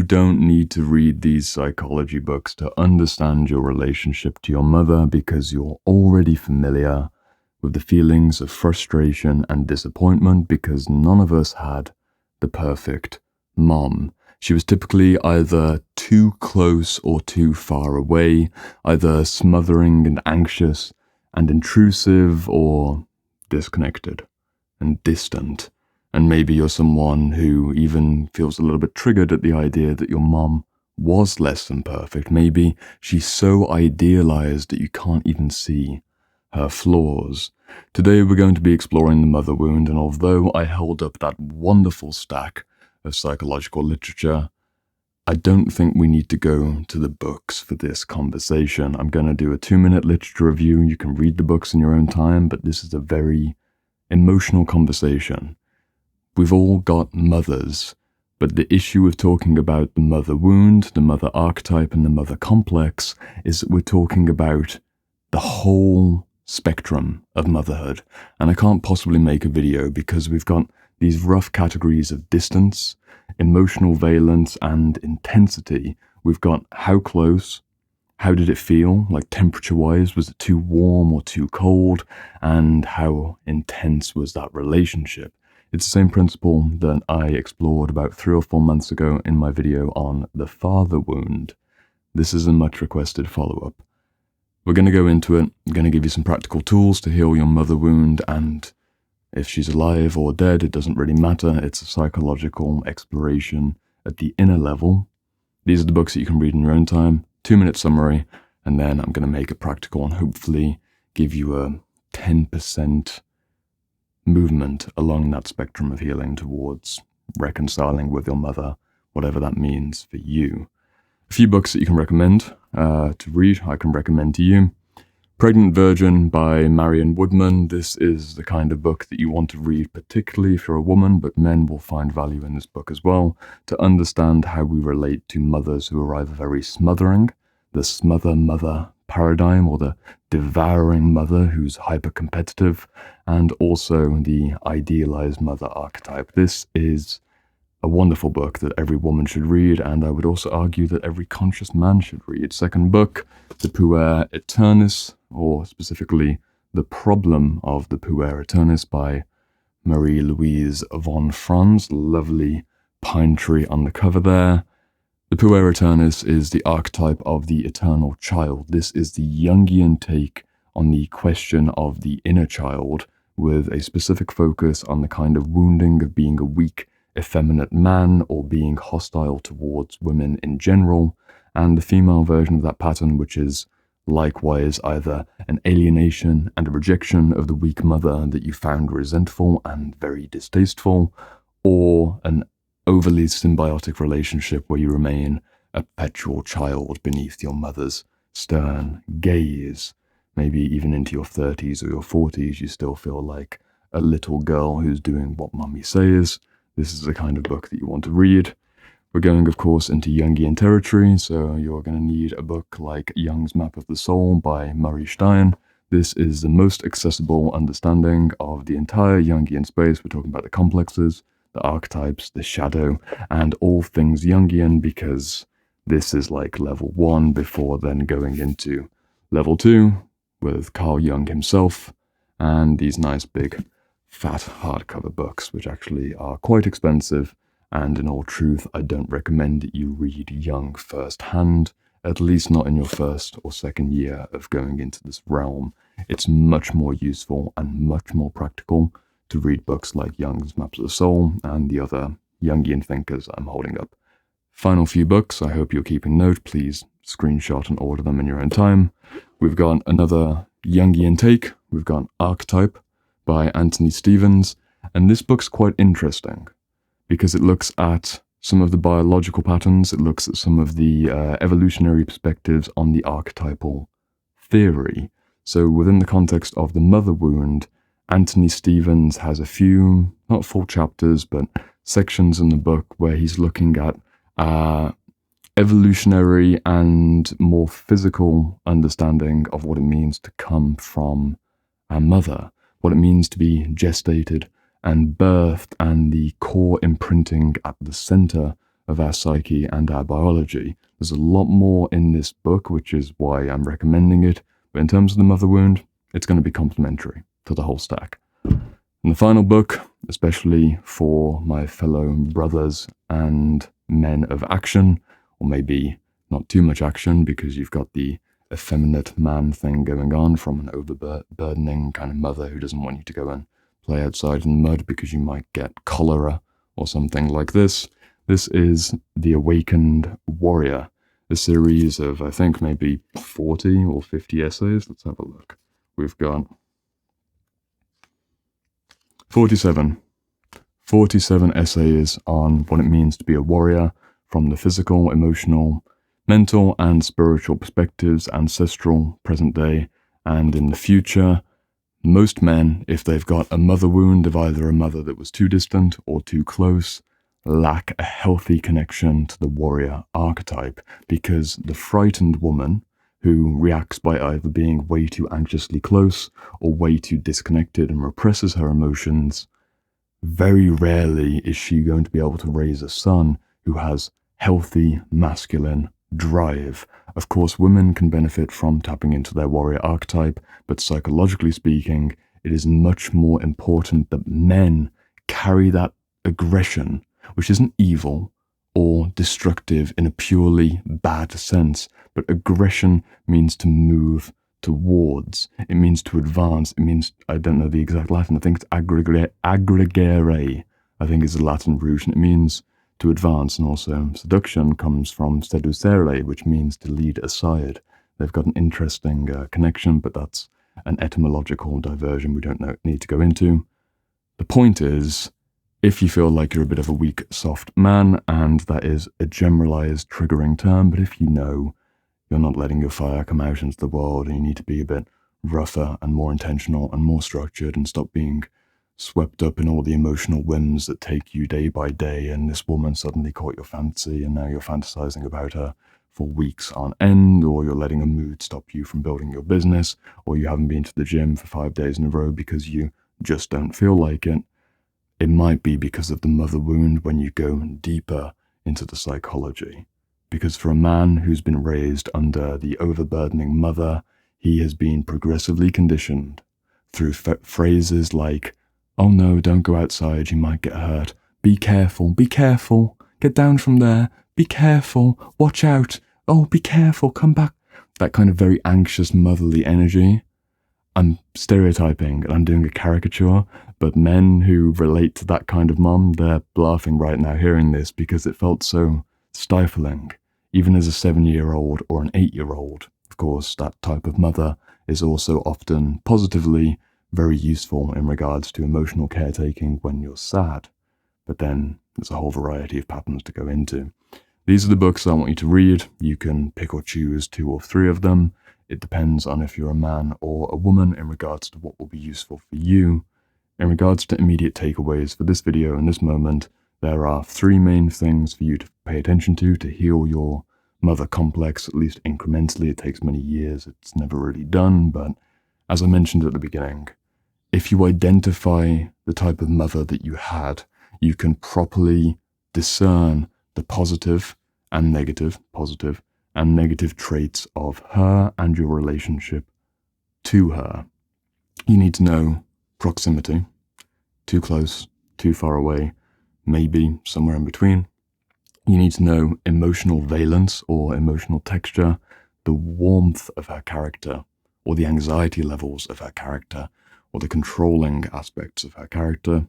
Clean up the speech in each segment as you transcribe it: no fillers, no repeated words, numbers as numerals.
don't need to read these psychology books to understand your relationship to your mother because you're already familiar with the feelings of frustration and disappointment because none of us had the perfect mom. She was typically either too close or too far away, either smothering and anxious and intrusive or disconnected and distant. And maybe you're someone who even feels a little bit triggered at the idea that your mom was less than perfect. Maybe she's so idealized that you can't even see her flaws. Today we're going to be exploring the mother wound, and although I held up that wonderful stack of psychological literature, I don't think we need to go to the books for this conversation. I'm going to do a 2-minute literature review. You can read the books in your own time, but this is a very emotional conversation. We've all got mothers, but the issue with talking about the mother wound, the mother archetype, and the mother complex is that we're talking about the whole spectrum of motherhood. And I can't possibly make a video because we've got these rough categories of distance, emotional valence, and intensity. We've got how close, how did it feel, like temperature-wise, was it too warm or too cold, and how intense was that relationship. It's the same principle that I explored about 3 or 4 months ago in my video on the father wound. This is a much requested follow-up. We're going to go into it. I'm going to give you some practical tools to heal your mother wound, and if she's alive or dead, it doesn't really matter. It's a psychological exploration at the inner level. These are the books that you can read in your own time. 2-minute summary, and then I'm going to make it practical and hopefully give you a 10% movement along that spectrum of healing towards reconciling with your mother, whatever that means for you. A few books that you can recommend to read, I can recommend to you. Pregnant Virgin by Marion Woodman. This is the kind of book that you want to read, particularly if you're a woman, but men will find value in this book as well, to understand how we relate to mothers who are either very smothering, the smother mother paradigm, or the devouring mother who's hyper-competitive, and also the idealized mother archetype. This is a wonderful book that every woman should read, and I would also argue that every conscious man should read. Second book, The Puer Aeternus, or specifically The Problem of the Puer Aeternus by Marie-Louise von Franz. Lovely pine tree on the cover there. The Puer Aeternus is the archetype of the eternal child. This is the Jungian take on the question of the inner child, with a specific focus on the kind of wounding of being a weak, effeminate man or being hostile towards women in general, and the female version of that pattern, which is likewise either an alienation and a rejection of the weak mother that you found resentful and very distasteful, or an overly symbiotic relationship where you remain a perpetual child beneath your mother's stern gaze. Maybe even into your 30s or your 40s, you still feel like a little girl who's doing what mommy says. This is the kind of book that you want to read. We're going, of course, into Jungian territory, so you're going to need a book like Jung's Map of the Soul by Murray Stein. This is the most accessible understanding of the entire Jungian space. We're talking about the complexes, the archetypes, the shadow, and all things Jungian, because this is like level 1 before then going into level 2 with Carl Jung himself, and these nice big fat hardcover books, which actually are quite expensive, and in all truth, I don't recommend that you read Jung firsthand, at least not in your first or second year of going into this realm. It's much more useful and much more practical to read books like Jung's Maps of the Soul and the other Jungian thinkers I'm holding up. Final few books, I hope you're keeping note. Please screenshot and order them in your own time. We've got another Jungian take. We've got Archetype by Anthony Stevens, and this book's quite interesting because it looks at some of the biological patterns, it looks at some of the evolutionary perspectives on the archetypal theory. So within the context of the mother wound, Anthony Stevens has a few, not full chapters, but sections in the book where he's looking at evolutionary and more physical understanding of what it means to come from a mother, what it means to be gestated and birthed, and the core imprinting at the center of our psyche and our biology. There's a lot more in this book, which is why I'm recommending it. But in terms of the mother wound, it's going to be complementary to the whole stack. And the final book, especially for my fellow brothers and men of action, or maybe not too much action because you've got the effeminate man thing going on from an overburdening kind of mother who doesn't want you to go and play outside in the mud because you might get cholera or something like this. This is The Awakened Warrior, a series of, I think, maybe 40 or 50 essays. Let's have a look. We've got 47 essays on what it means to be a warrior from the physical, emotional, mental, and spiritual perspectives, ancestral, present day, and in the future. Most men, if they've got a mother wound of either a mother that was too distant or too close, lack a healthy connection to the warrior archetype, because the frightened woman who reacts by either being way too anxiously close or way too disconnected and represses her emotions, very rarely is she going to be able to raise a son who has healthy masculine drive. Of course, women can benefit from tapping into their warrior archetype, but psychologically speaking, it is much more important that men carry that aggression, which isn't evil or destructive in a purely bad sense, but aggression means to move towards. It means to advance. It means, I don't know the exact Latin, I think it's aggregare, I think is the Latin root, and it means to advance. And also seduction comes from seducere, which means to lead aside. They've got an interesting connection, but that's an etymological diversion we don't need to go into. The point is, if you feel like you're a bit of a weak, soft man, and that is a generalized triggering term, but if you know you're not letting your fire come out into the world and you need to be a bit rougher and more intentional and more structured and stop being swept up in all the emotional whims that take you day by day, and this woman suddenly caught your fancy and now you're fantasizing about her for weeks on end, or you're letting a mood stop you from building your business, or you haven't been to the gym for 5 days in a row because you just don't feel like it. It might be because of the mother wound when you go deeper into the psychology. Because for a man who's been raised under the overburdening mother, he has been progressively conditioned through phrases like, "Oh no, don't go outside, you might get hurt. Be careful, get down from there, be careful, watch out, oh, be careful, come back." That kind of very anxious motherly energy. I'm stereotyping and I'm doing a caricature, but men who relate to that kind of mom, they're laughing right now hearing this because it felt so stifling, even as a 7-year-old or an 8-year-old. Of course, that type of mother is also often positively very useful in regards to emotional caretaking when you're sad. But then there's a whole variety of patterns to go into. These are the books I want you to read. You can pick or choose 2 or 3 of them. It depends on if you're a man or a woman in regards to what will be useful for you. In regards to immediate takeaways for this video in this moment, there are 3 main things for you to pay attention to heal your mother complex, at least incrementally. It takes many years. It's never really done, but as I mentioned at the beginning, if you identify the type of mother that you had, you can properly discern the positive and negative traits of her and your relationship to her. You need to know proximity, too close, too far away, maybe somewhere in between. You need to know emotional valence or emotional texture, the warmth of her character, or the anxiety levels of her character, or the controlling aspects of her character.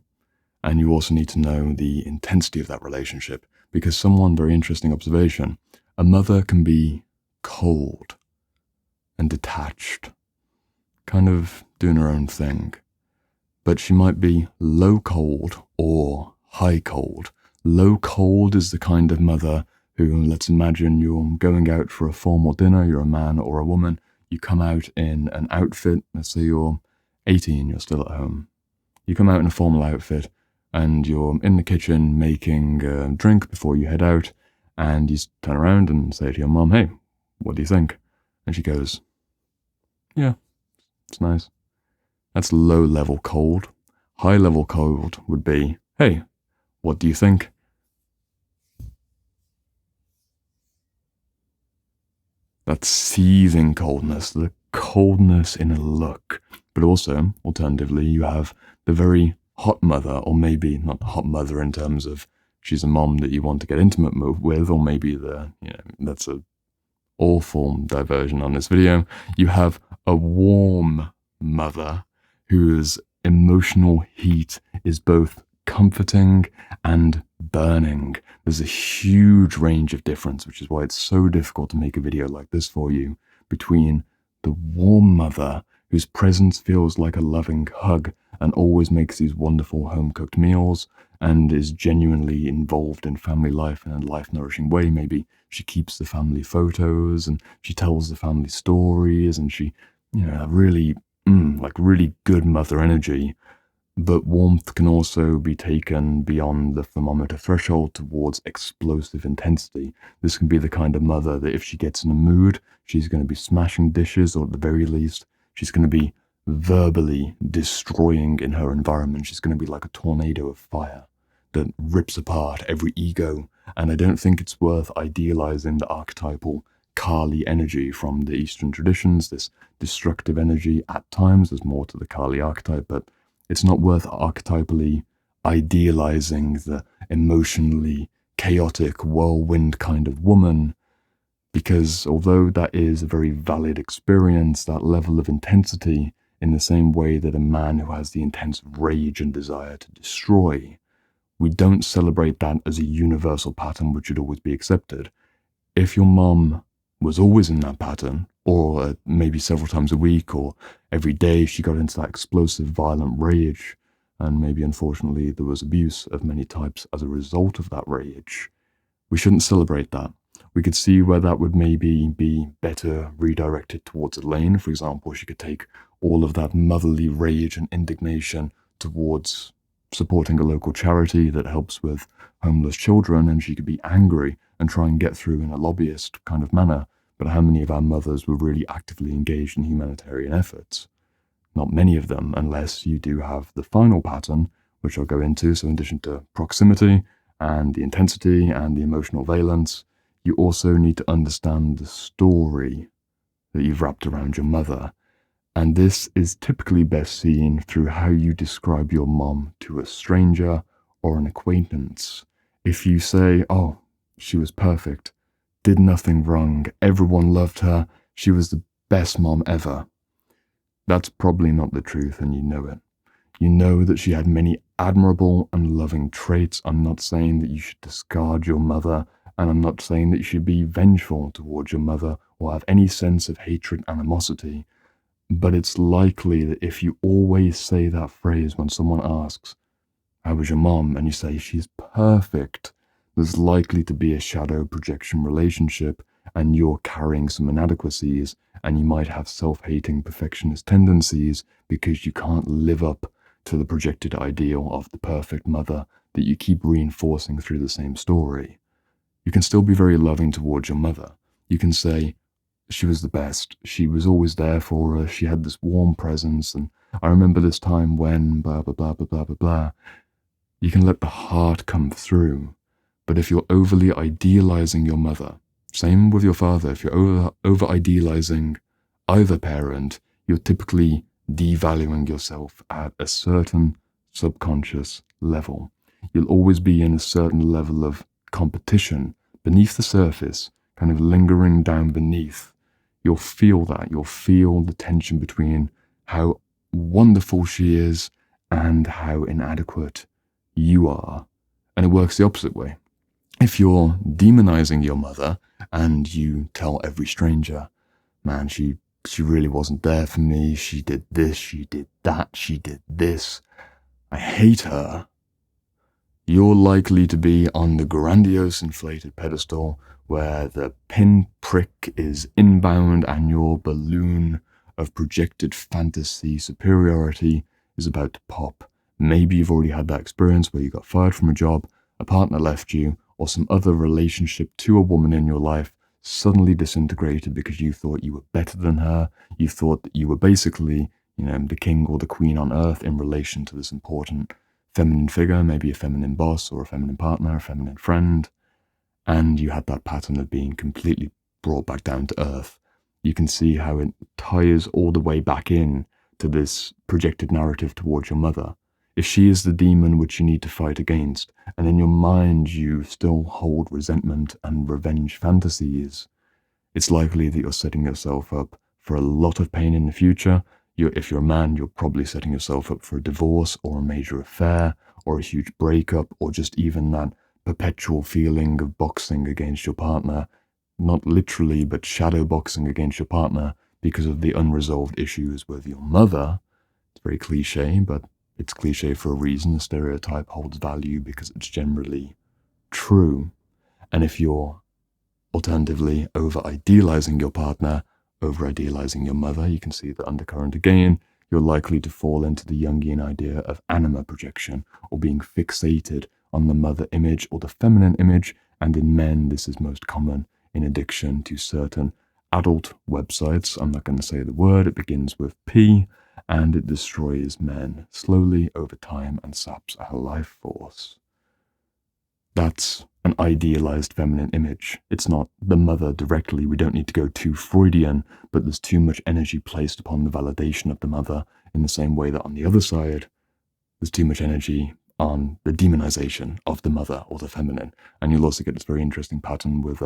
And you also need to know the intensity of that relationship, because very interesting observation, a mother can be cold and detached, kind of doing her own thing. But she might be low cold or high cold. Low cold is the kind of mother who, let's imagine you're going out for a formal dinner, you're a man or a woman, you come out in an outfit, let's say you're 18, you're still at home. You come out in a formal outfit and you're in the kitchen making a drink before you head out, and you turn around and say to your mom, "Hey, what do you think?" And she goes, "Yeah, it's nice." That's low-level cold. High-level cold would be, "Hey, what do you think?" that seething coldness, the coldness in a look. But also, alternatively, you have the very hot mother, or maybe not hot mother in terms of she's a mom that you want to get intimate with, or maybe that's a awful diversion on this video. You have a warm mother whose emotional heat is both comforting and burning. There's a huge range of difference, which is why it's so difficult to make a video like this for you, between the warm mother whose presence feels like a loving hug and always makes these wonderful home-cooked meals and is genuinely involved in family life in a life-nourishing way. Maybe she keeps the family photos and she tells the family stories and she, really, really good mother energy. But warmth can also be taken beyond the thermometer threshold towards explosive intensity. This can be the kind of mother that if she gets in a mood, she's going to be smashing dishes, or at the very least, she's going to be verbally destroying in her environment. She's going to be like a tornado of fire that rips apart every ego. And I don't think it's worth idealizing the archetypal Kali energy from the Eastern traditions, this destructive energy. At times, there's more to the Kali archetype, but it's not worth archetypally idealizing the emotionally chaotic whirlwind kind of woman, because although that is a very valid experience, that level of intensity, in the same way that a man who has the intense rage and desire to destroy, we don't celebrate that as a universal pattern which should always be accepted. If your mom was always in that pattern, or maybe several times a week, or every day she got into that explosive, violent rage, and maybe unfortunately there was abuse of many types as a result of that rage, we shouldn't celebrate that. We could see where that would maybe be better redirected towards a lane. For example, she could take all of that motherly rage and indignation towards supporting a local charity that helps with homeless children, and she could be angry and try and get through in a lobbyist kind of manner. But how many of our mothers were really actively engaged in humanitarian efforts? Not many of them, unless you do have the final pattern, which I'll go into. So in addition to proximity and the intensity and the emotional valence, you also need to understand the story that you've wrapped around your mother. And this is typically best seen through how you describe your mom to a stranger or an acquaintance. If you say, oh, she was perfect, did nothing wrong, everyone loved her, she was the best mom ever, that's probably not the truth, and you know it. You know that she had many admirable and loving traits. I'm not saying that you should discard your mother, and I'm not saying that you should be vengeful towards your mother or have any sense of hatred, animosity. But it's likely that if you always say that phrase when someone asks, how was your mom? And you say, she's perfect, there's likely to be a shadow projection relationship, and you're carrying some inadequacies, and you might have self-hating perfectionist tendencies because you can't live up to the projected ideal of the perfect mother that you keep reinforcing through the same story. You can still be very loving towards your mother. You can say, she was the best, she was always there for her, she had this warm presence, and I remember this time when blah, blah, blah, blah, blah, blah, blah. You can let the heart come through. But if you're overly idealizing your mother, same with your father, if you're over-idealizing either parent, you're typically devaluing yourself at a certain subconscious level. You'll always be in a certain level of competition beneath the surface, kind of lingering down beneath. You'll feel that. You'll feel the tension between how wonderful she is and how inadequate you are. And it works the opposite way. If you're demonizing your mother and you tell every stranger, man, she really wasn't there for me, she did this, she did that, she did this, I hate her, you're likely to be on the grandiose inflated pedestal where the pinprick is inbound and your balloon of projected fantasy superiority is about to pop. Maybe you've already had that experience where you got fired from a job, a partner left you, or some other relationship to a woman in your life suddenly disintegrated because you thought you were better than her. You thought that you were basically, the king or the queen on earth in relation to this important feminine figure, maybe a feminine boss or a feminine partner, a feminine friend. And you had that pattern of being completely brought back down to earth. You can see how it ties all the way back in to this projected narrative towards your mother. If she is the demon which you need to fight against, and in your mind you still hold resentment and revenge fantasies, it's likely that you're setting yourself up for a lot of pain in the future. If you're a man, you're probably setting yourself up for a divorce or a major affair or a huge breakup, or just even that perpetual feeling of boxing against your partner. Not literally, but shadow boxing against your partner because of the unresolved issues with your mother. It's very cliche, but it's cliche for a reason. The stereotype holds value because it's generally true. And if you're alternatively over-idealizing your partner, over-idealizing your mother, you can see the undercurrent again, you're likely to fall into the Jungian idea of anima projection, or being fixated on the mother image or the feminine image, and in men this is most common in addiction to certain adult websites. I'm not going to say the word, it begins with P, and it destroys men slowly over time and saps our life force. That's an idealized feminine image. It's not the mother directly. We don't need to go too Freudian, but there's too much energy placed upon the validation of the mother, in the same way that on the other side, there's too much energy on the demonization of the mother or the feminine. And you'll also get this very interesting pattern with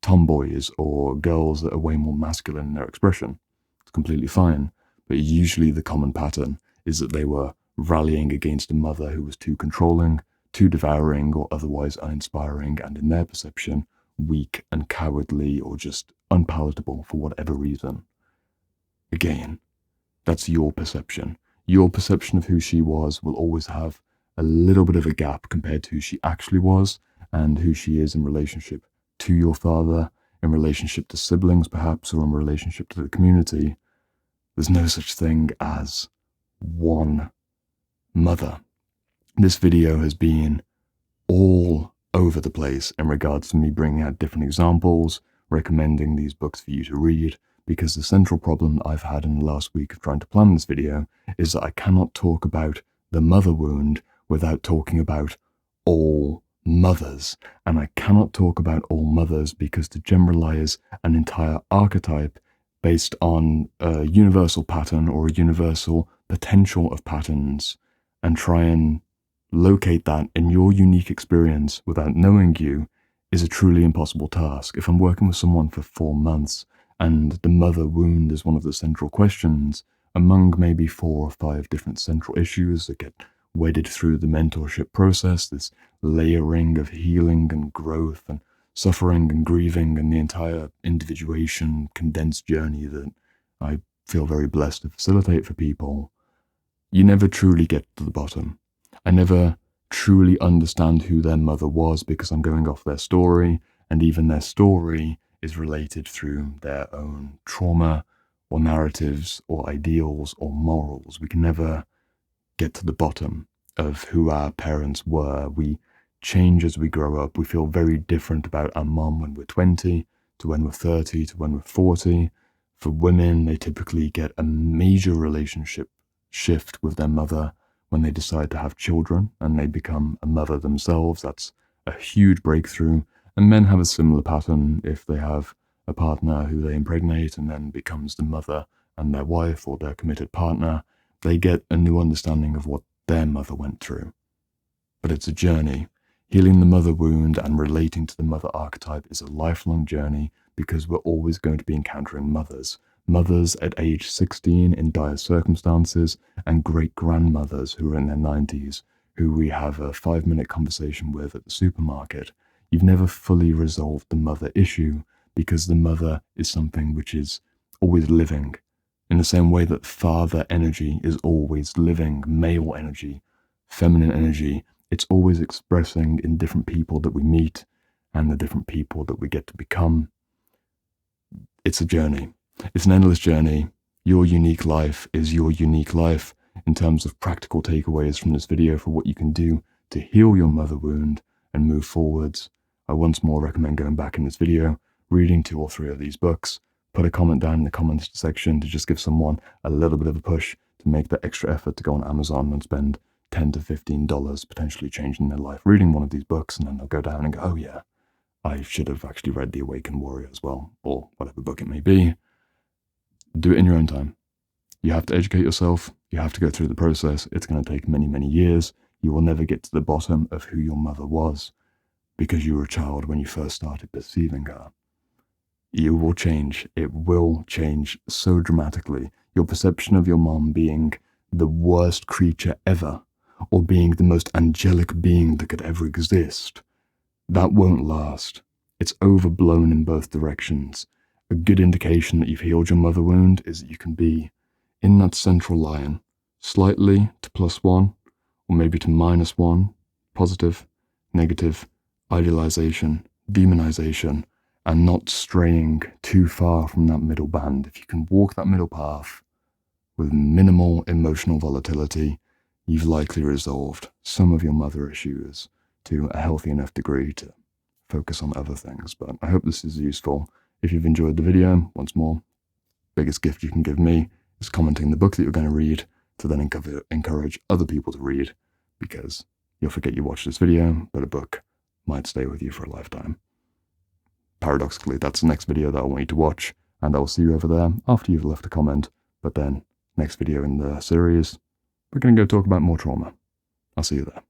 tomboys or girls that are way more masculine in their expression. It's completely fine. But usually the common pattern is that they were rallying against a mother who was too controlling, too devouring, or otherwise uninspiring, and in their perception, weak and cowardly, or just unpalatable for whatever reason. Again, that's your perception. Your perception of who she was will always have a little bit of a gap compared to who she actually was, and who she is in relationship to your father, in relationship to siblings perhaps, or in relationship to the community. There's no such thing as one mother. This video has been all over the place in regards to me bringing out different examples, recommending these books for you to read, because the central problem I've had in the last week of trying to plan this video is that I cannot talk about the mother wound without talking about all mothers. And I cannot talk about all mothers because to generalize an entire archetype based on a universal pattern or a universal potential of patterns and try and locate that in your unique experience without knowing you is a truly impossible task. If I'm working with someone for 4 months and the mother wound is one of the central questions, among maybe 4 or 5 different central issues that get wedded through the mentorship process, this layering of healing and growth and suffering and grieving and the entire individuation condensed journey that I feel very blessed to facilitate for people, you never truly get to the bottom. I never truly understand who their mother was because I'm going off their story, and even their story is related through their own trauma or narratives or ideals or morals. We can never get to the bottom of who our parents were. We change as we grow up. We feel very different about our mom when we're 20 to when we're 30 to when we're 40. For women, they typically get a major relationship shift with their mother when they decide to have children and they become a mother themselves. That's a huge breakthrough. And men have a similar pattern if they have a partner who they impregnate and then becomes the mother and their wife or their committed partner. They get a new understanding of what their mother went through. But it's a journey. Healing the mother wound and relating to the mother archetype is a lifelong journey because we're always going to be encountering mothers. Mothers at age 16 in dire circumstances, and great-grandmothers who are in their 90s, who we have a 5-minute conversation with at the supermarket. You've never fully resolved the mother issue because the mother is something which is always living. In the same way that father energy is always living, male energy, feminine energy, it's always expressing in different people that we meet and the different people that we get to become. It's a journey. It's an endless journey. Your unique life is your unique life in terms of practical takeaways from this video for what you can do to heal your mother wound and move forwards. I once more recommend going back in this video, reading 2 or 3 of these books, put a comment down in the comments section to just give someone a little bit of a push to make the extra effort to go on Amazon and spend $10 to $15 potentially changing their life reading one of these books, and then they'll go down and go, oh yeah, I should have actually read The Awakened Warrior as well, or whatever book it may be. Do it in your own time. You have to educate yourself. You have to go through the process. It's going to take many, many years. You will never get to the bottom of who your mother was because you were a child when you first started perceiving her. You will change. It will change so dramatically. Your perception of your mom being the worst creature ever, or being the most angelic being that could ever exist, that won't last. It's overblown in both directions. A good indication that you've healed your mother wound is that you can be in that central line, slightly to +1, or maybe to -1, positive, negative, idealization, demonization, and not straying too far from that middle band. If you can walk that middle path with minimal emotional volatility, you've likely resolved some of your mother issues to a healthy enough degree to focus on other things. But I hope this is useful. If you've enjoyed the video, once more, biggest gift you can give me is commenting the book that you're going to read to then encourage other people to read, because you'll forget you watched this video, but a book might stay with you for a lifetime. Paradoxically, that's the next video that I want you to watch, and I'll see you over there after you've left a comment. But then, next video in the series, we're going to go talk about more trauma. I'll see you there.